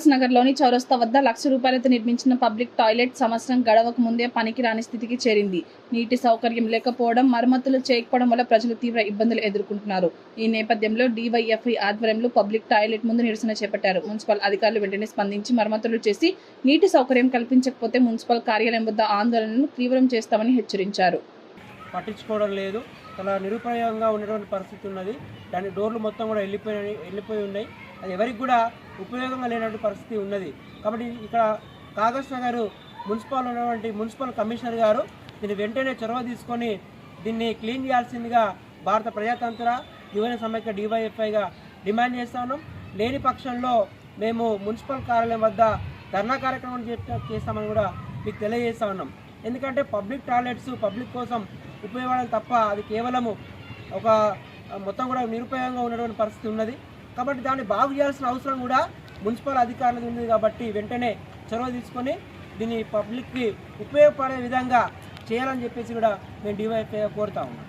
వికాస్ నగర్లోని చౌరస్తా వద్ద ₹1,00,000 నిర్మించిన పబ్లిక్ టాయిలెట్ సంవత్సరం గడవక ముందే పనికి రాని స్థితికి చేరింది. నీటి సౌకర్యం లేకపోవడం, మరమ్మతులు చేయకపోవడం వల్ల ప్రజలు తీవ్ర ఇబ్బందులు ఎదుర్కొంటున్నారు. ఈ నేపథ్యంలో డీవైఎఫ్ఐ ఆధ్వర్యంలో పబ్లిక్ టాయిలెట్ ముందు నిరసన చేపట్టారు. మున్సిపల్ అధికారులు వెంటనే స్పందించి మరమ్మతులు చేసి నీటి సౌకర్యం కల్పించకపోతే మున్సిపల్ కార్యాలయం వద్ద ఆందోళనను తీవ్రం చేస్తామని హెచ్చరించారు. పట్టించుకోవడం లేదు, చాలా నిరుపయోగంగా ఉన్నటువంటి పరిస్థితి ఉన్నది. దాని డోర్లు మొత్తం కూడా వెళ్ళిపోయి ఉన్నాయి. అది ఎవరికి కూడా ఉపయోగంగా లేనటువంటి పరిస్థితి ఉన్నది. కాబట్టి ఇక్కడ కాగజ్ నగర్ మున్సిపల్ ఉన్నటువంటి మున్సిపల్ కమిషనర్ గారు దీన్ని వెంటనే చొరవ తీసుకొని దీన్ని క్లీన్ చేయాల్సిందిగా భారత ప్రజాతంత్ర యువజన సమైక్య డీవైఎఫ్ఐగా డిమాండ్ చేస్తా ఉన్నాం. లేని పక్షంలో మేము మున్సిపల్ కార్యాలయం వద్ద ధర్నా కార్యక్రమం చేస్తామని కూడా మీకు తెలియజేస్తా ఉన్నాం. ఎందుకంటే పబ్లిక్ టాయిలెట్స్ పబ్లిక్ కోసం ఉపయోగపడాలి తప్ప అది కేవలము ఒక మొత్తం కూడా నిరుపయోగంగా ఉన్నటువంటి పరిస్థితి ఉన్నది. కాబట్టి దాన్ని బాగు చేయాల్సిన అవసరం కూడా మున్సిపల్ అధికారులకు ఉంది. కాబట్టి వెంటనే చొరవ తీసుకొని దీన్ని పబ్లిక్కి ఉపయోగపడే విధంగా చేయాలని చెప్పేసి కూడా మేము డీవైఎఫ్ఐగా కోరుతా ఉన్నాం.